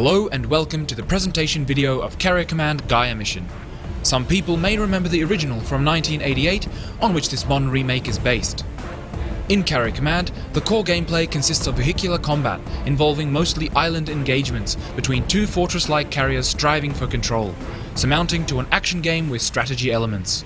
Hello and welcome to the presentation video of Carrier Command Gaea Mission. Some people may remember the original from 1988, on which this modern remake is based. In Carrier Command, the core gameplay consists of vehicular combat, involving mostly island engagements between two fortress-like carriers striving for control, surmounting to an action game with strategy elements.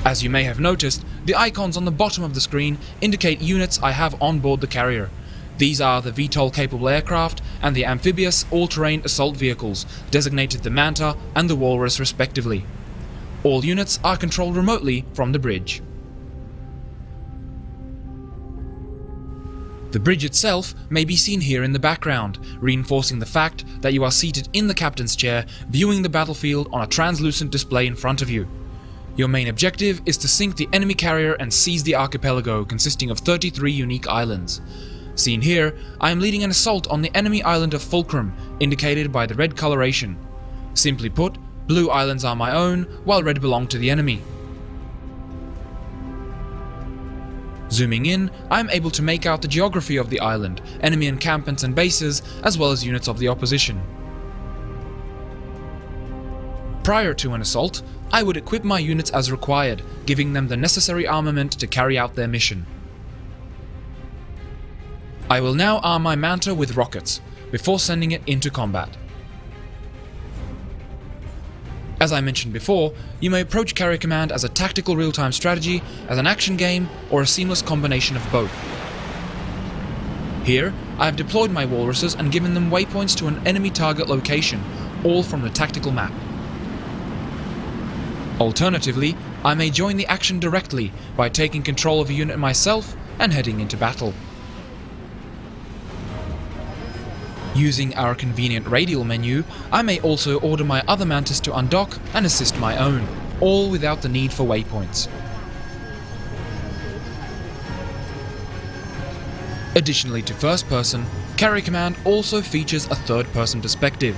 As you may have noticed, the icons on the bottom of the screen indicate units I have on board the carrier. These are the VTOL-capable aircraft and the amphibious all-terrain assault vehicles, designated the Manta and the Walrus respectively. All units are controlled remotely from the bridge. The bridge itself may be seen here in the background, reinforcing the fact that you are seated in the captain's chair, viewing the battlefield on a translucent display in front of you. Your main objective is to sink the enemy carrier and seize the archipelago, consisting of 33 unique islands. Seen here, I am leading an assault on the enemy island of Fulcrum, indicated by the red coloration. Simply put, blue islands are my own, while red belong to the enemy. Zooming in, I am able to make out the geography of the island, enemy encampments and bases, as well as units of the opposition. Prior to an assault, I would equip my units as required, giving them the necessary armament to carry out their mission. I will now arm my Manta with rockets, before sending it into combat. As I mentioned before, you may approach Carrier Command as a tactical real-time strategy, as an action game, or a seamless combination of both. Here, I have deployed my walruses and given them waypoints to an enemy target location, all from the tactical map. Alternatively, I may join the action directly by taking control of a unit myself and heading into battle. Using our convenient radial menu, I may also order my other Mantas to undock and assist my own, all without the need for waypoints. Additionally to first person, Carrier Command also features a third person perspective.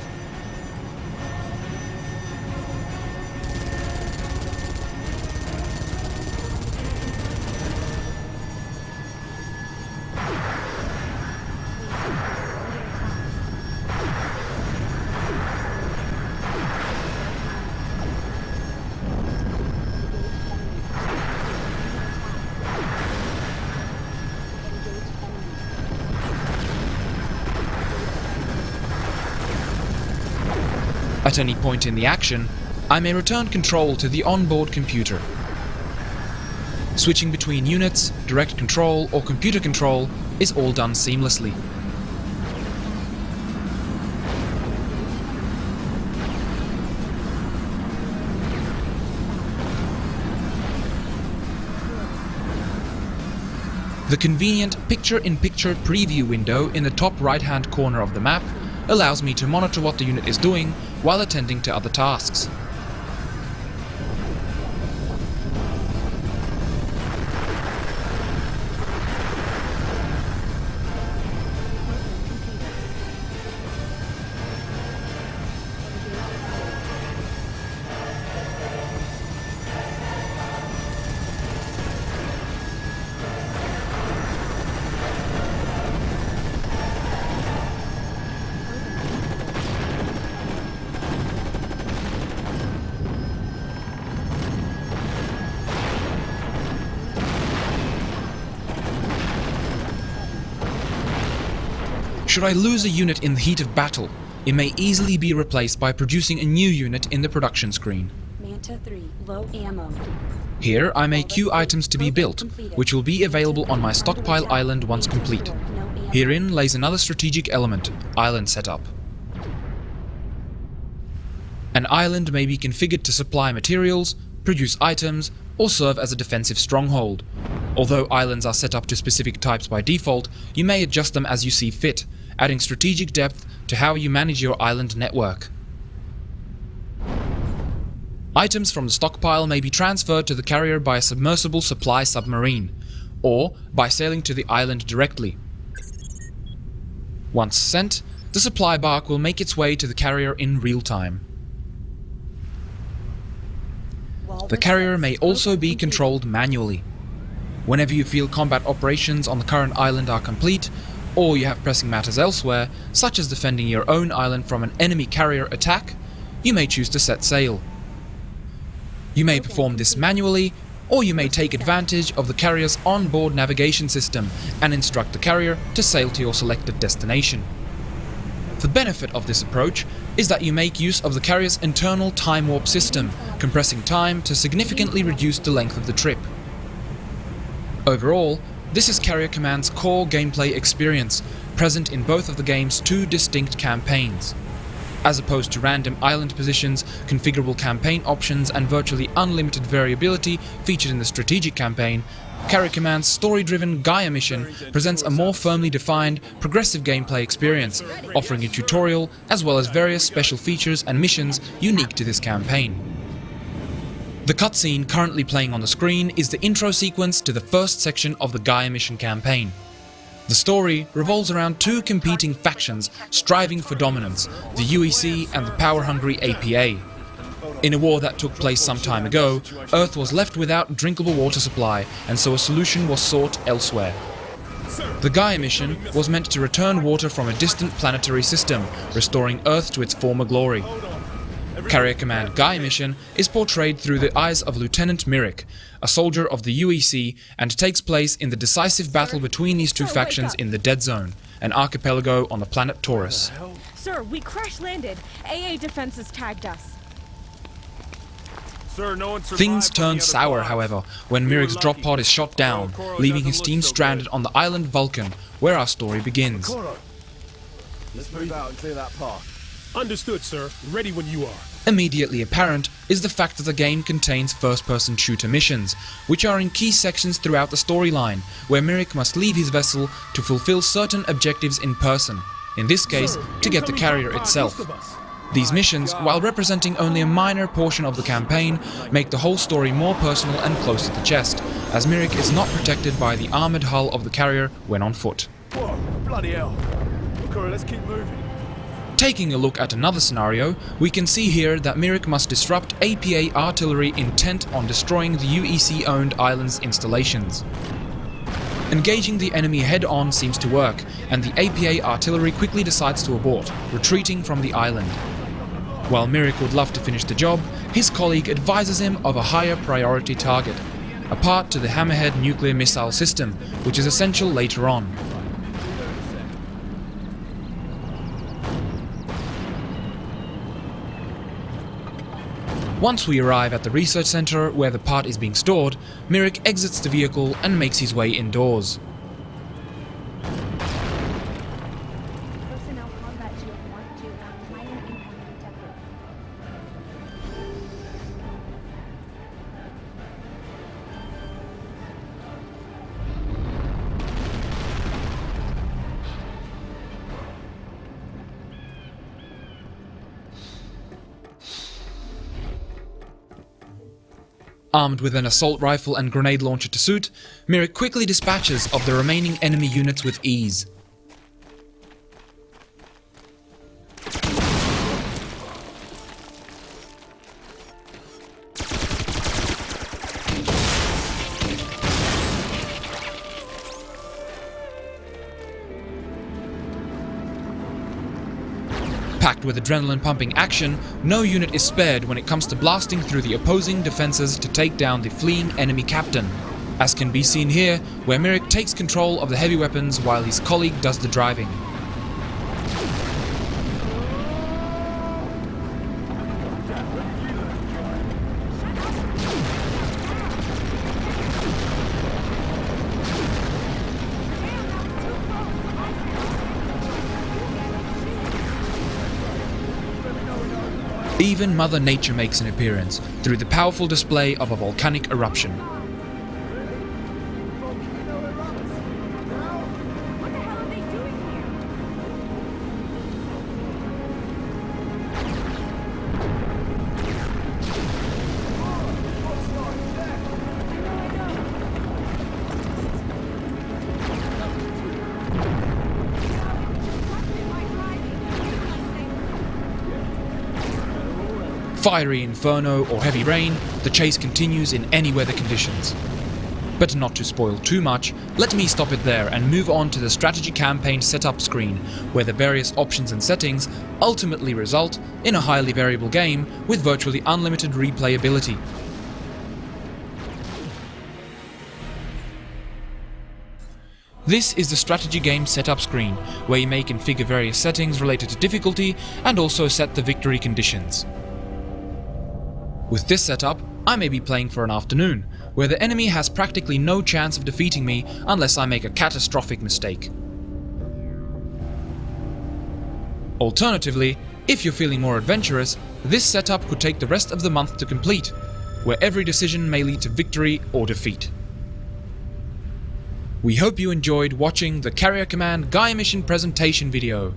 At any point in the action, I may return control to the onboard computer. Switching between units, direct control, or computer control is all done seamlessly. The convenient picture-in-picture preview window in the top right-hand corner of the map allows me to monitor what the unit is doing while attending to other tasks. Should I lose a unit in the heat of battle, it may easily be replaced by producing a new unit in the production screen. Manta 3, low ammo. Here I may queue items to be built, which will be available on my stockpile island once complete. Herein lays another strategic element, island setup. An island may be configured to supply materials, produce items, or serve as a defensive stronghold. Although islands are set up to specific types by default, you may adjust them as you see fit, adding strategic depth to how you manage your island network. Items from the stockpile may be transferred to the carrier by a submersible supply submarine, or by sailing to the island directly. Once sent, the supply bark will make its way to the carrier in real time. The carrier may also be controlled manually. Whenever you feel combat operations on the current island are complete, or you have pressing matters elsewhere, such as defending your own island from an enemy carrier attack, you may choose to set sail. You may perform this manually, or you may take advantage of the carrier's onboard navigation system and instruct the carrier to sail to your selected destination. The benefit of this approach is that you make use of the carrier's internal time warp system, compressing time to significantly reduce the length of the trip. Overall, this is Carrier Command's core gameplay experience, present in both of the game's two distinct campaigns. As opposed to random island positions, configurable campaign options and virtually unlimited variability featured in the strategic campaign, Carrier Command's story-driven Gaea Mission presents a more firmly defined, progressive gameplay experience, offering a tutorial as well as various special features and missions unique to this campaign. The cutscene currently playing on the screen is the intro sequence to the first section of the Gaea Mission campaign. The story revolves around two competing factions striving for dominance, the UEC and the power-hungry APA. In a war that took place some time ago, Earth was left without drinkable water supply, and so a solution was sought elsewhere. The Gaea mission was meant to return water from a distant planetary system, restoring Earth to its former glory. Carrier Command Gaea Mission is portrayed through the eyes of Lieutenant Mirik, a soldier of the UEC, and takes place in the decisive battle between these two factions in the Dead Zone, an archipelago on the planet Taurus. Sir, we crash-landed. AA defenses tagged us. Sir, no one Things turn sour, however, when Mirik's drop pod is shot down, leaving his team stranded on the island Vulcan, where our story begins. Let's move out and clear that path. Understood, sir. Ready when you are. Immediately apparent is the fact that the game contains first-person shooter missions, which are in key sections throughout the storyline, where Mirik must leave his vessel to fulfill certain objectives in person, in this case, to get the carrier itself. These missions, while representing only a minor portion of the campaign, make the whole story more personal and close to the chest, as Mirik is not protected by the armoured hull of the carrier when on foot. Whoa, bloody hell. Okura, let's keep moving. Taking a look at another scenario, we can see here that Mirik must disrupt APA artillery intent on destroying the UEC-owned island's installations. Engaging the enemy head-on seems to work, and the APA artillery quickly decides to abort, retreating from the island. While Mirik would love to finish the job, his colleague advises him of a higher priority target, a part to the Hammerhead nuclear missile system, which is essential later on. Once we arrive at the research center where the part is being stored, Mirik exits the vehicle and makes his way indoors. Personnel combat shield mark 2 minor incoming detected. Armed with an assault rifle and grenade launcher to suit, Mirik quickly dispatches of the remaining enemy units with ease. Packed with adrenaline-pumping action, no unit is spared when it comes to blasting through the opposing defenses to take down the fleeing enemy captain, as can be seen here, where Mirik takes control of the heavy weapons while his colleague does the driving. Even Mother Nature makes an appearance through the powerful display of a volcanic eruption. What the hell are they doing Fiery inferno or heavy rain, the chase continues in any weather conditions. But not to spoil too much, let me stop it there and move on to the strategy campaign setup screen, where the various options and settings ultimately result in a highly variable game with virtually unlimited replayability. This is the strategy game setup screen, where you may configure various settings related to difficulty and also set the victory conditions. With this setup, I may be playing for an afternoon, where the enemy has practically no chance of defeating me unless I make a catastrophic mistake. Alternatively, if you're feeling more adventurous, this setup could take the rest of the month to complete, where every decision may lead to victory or defeat. We hope you enjoyed watching the Carrier Command Gaea Mission presentation video.